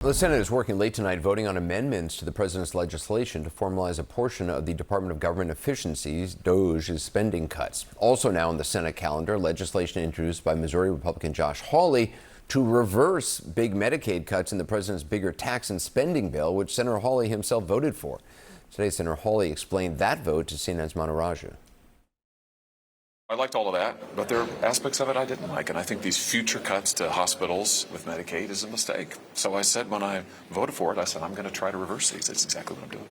The Senate is working late tonight voting on amendments to the president's legislation to formalize a portion of the Department of Government Efficiency's DOGE's spending cuts. Also now on the Senate calendar, legislation introduced by Missouri Republican Josh Hawley to reverse big Medicaid cuts in the president's bigger tax and spending bill, which Senator Hawley himself voted for. Today, Senator Hawley explained that vote to CNN's Manu Raju. I liked all of that, but there are aspects of it I didn't like, and I think these future cuts to hospitals with Medicaid is a mistake. So I said when I voted for it, I said I'm going to try to reverse these. That's exactly what I'm doing.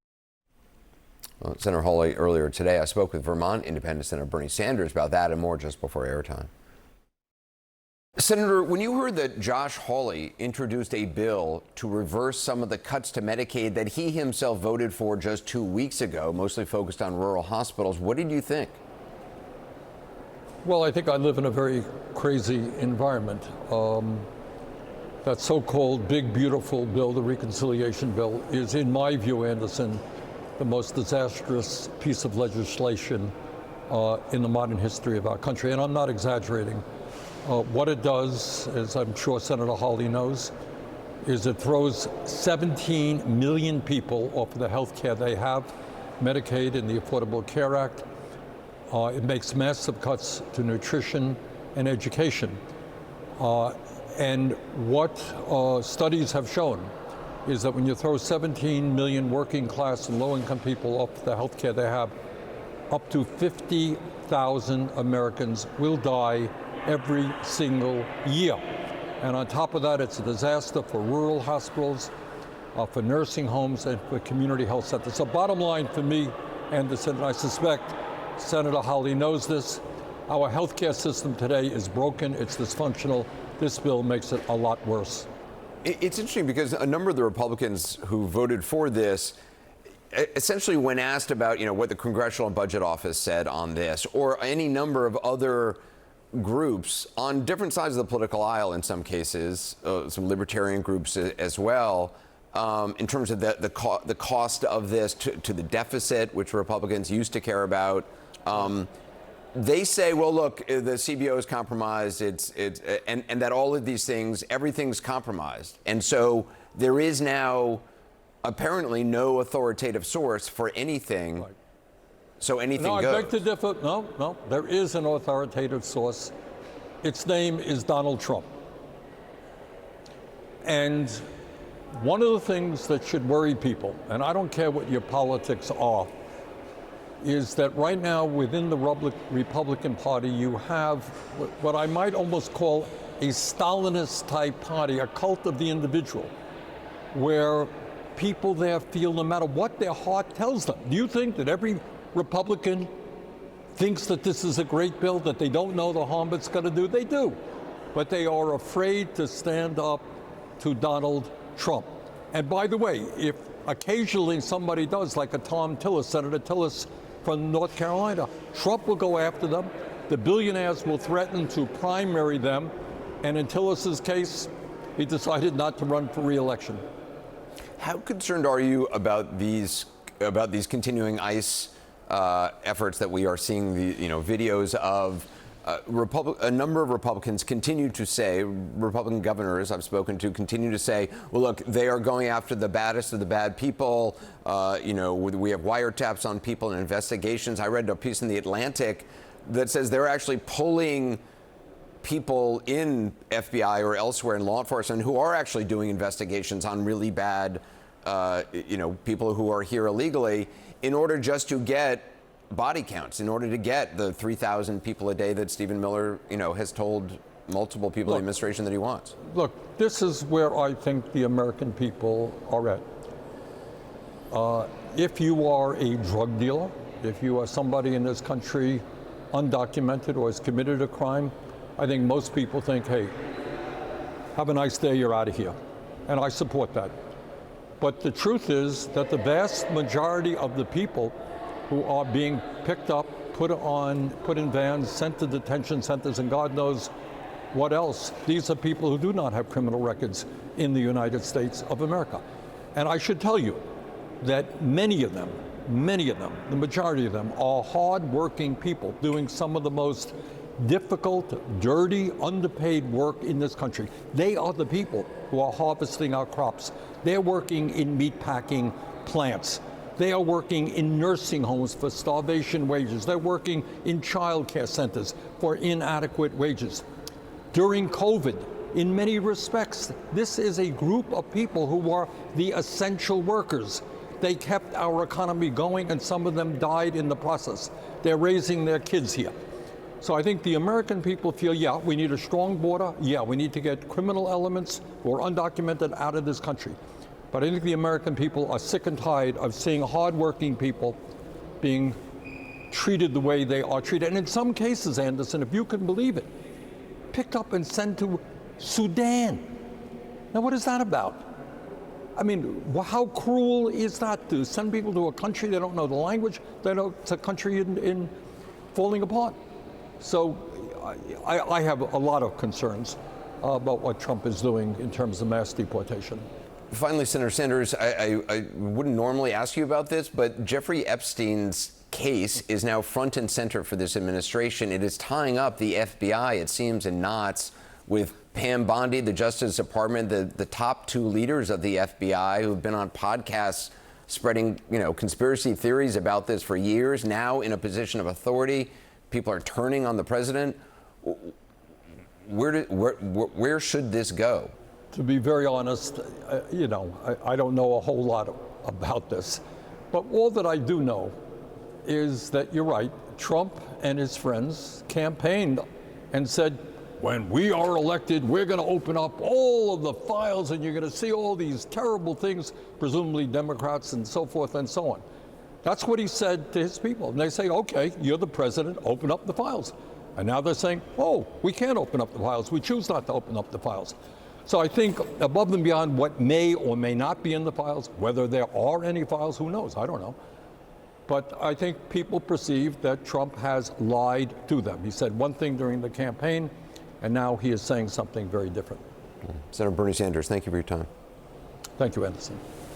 Well, Senator Hawley, earlier today, I spoke with Vermont Independent Senator Bernie Sanders about that and more just before airtime. Senator, when you heard that Josh Hawley introduced a bill to reverse some of the cuts to Medicaid that he himself voted for just 2 weeks ago, mostly focused on rural hospitals, what did you think? Well, I think I live in a very crazy environment. That so-called big, beautiful bill, the reconciliation bill, is, in my view, Anderson, the most disastrous piece of legislation in the modern history of our country. And I'm not exaggerating. What it does, as I'm sure Senator Hawley knows, is it throws 17 million people off of the health care they have, Medicaid and the Affordable Care Act. It makes massive cuts to nutrition and education. And what studies have shown is that when you throw 17 million working class and low-income people off the health care they have, up to 50,000 Americans will die every single year. And on top of that, it's a disaster for rural hospitals, for nursing homes, and for community health centers. So bottom line for me, Anderson, and I suspect Senator Hawley knows this, our healthcare system today is broken, it's dysfunctional. This bill makes it a lot worse. It's interesting because a number of the Republicans who voted for this, essentially when asked about, what the Congressional Budget Office said on this, or any number of other groups on different sides of the political aisle in some cases, some libertarian groups as well, in terms of the cost of this to the deficit, which Republicans used to care about. They say, well, look, the CBO is compromised, and that all of these things, everything's compromised. And so there is now apparently no authoritative source for anything. Right. So anything goes. No, I beg to differ. No, there is an authoritative source. Its name is Donald Trump. And one of the things that should worry people, and I don't care what your politics are, is that right now within the Republican Party you have what I might almost call a Stalinist type party, a cult of the individual, where people there feel no matter what their heart tells them. Do you think that every Republican thinks that this is a great bill, that they don't know the harm it's going to do? They do. But they are afraid to stand up to Donald Trump. And by the way, if occasionally somebody does, like a Tom Tillis, Senator Tillis from North Carolina, Trump will go after them. The billionaires will threaten to primary them. And in Tillis's case, he decided not to run for re-election. How concerned are you about these continuing ICE efforts that we are seeing, the videos of? A number of Republicans continue to say, Republican governors I've spoken to continue to say, well, look, they are going after the baddest of the bad people. We have wiretaps on people and investigations. I read a piece in The Atlantic that says they're actually pulling people in FBI or elsewhere in law enforcement who are actually doing investigations on really bad, people who are here illegally in order just to get body counts, in order to get the 3,000 people a day that Stephen Miller, has told multiple people in the administration that he wants. Look, this is where I think the American people are at. If you are a drug dealer, if you are somebody in this country undocumented or has committed a crime, I think most people think, hey, have a nice day, you're out of here. And I support that. But the truth is that the vast majority of the people who are being picked up, put in vans, sent to detention centers, and God knows what else. These are people who do not have criminal records in the United States of America. And I should tell you that many of them, the majority of them, are hard-working people doing some of the most difficult, dirty, underpaid work in this country. They are the people who are harvesting our crops. They're working in meatpacking plants. They are working in nursing homes for starvation wages. They're working in child care centers for inadequate wages. During COVID, in many respects, this is a group of people who are the essential workers. They kept our economy going, and some of them died in the process. They're raising their kids here. So I think the American people feel, yeah, we need a strong border. Yeah, we need to get criminal elements or undocumented out of this country. But I think the American people are sick and tired of seeing hardworking people being treated the way they are treated. And in some cases, Anderson, if you can believe it, picked up and sent to Sudan. Now, what is that about? I mean, how cruel is that to send people to a country they don't know the language? It's a country in falling apart. So I have a lot of concerns about what Trump is doing in terms of mass deportation. Finally, Senator Sanders, I wouldn't normally ask you about this, but Jeffrey Epstein's case is now front and center for this administration. It is tying up the FBI, it seems, in knots with Pam Bondi, the Justice Department, the top two leaders of the FBI who've been on podcasts spreading, conspiracy theories about this for years, now in a position of authority. People are turning on the president. Where should this go? To be very honest, I don't know a whole lot about this. But all that I do know is that you're right. Trump and his friends campaigned and said, when we are elected, we're going to open up all of the files and you're going to see all these terrible things, presumably Democrats and so forth and so on. That's what he said to his people. And they say, okay, you're the president, open up the files. And now they're saying, oh, we can't open up the files. We choose not to open up the files. So I think above and beyond what may or may not be in the files, whether there are any files, who knows? I don't know. But I think people perceive that Trump has lied to them. He said one thing during the campaign, and now he is saying something very different. Senator Bernie Sanders, thank you for your time. Thank you, Anderson.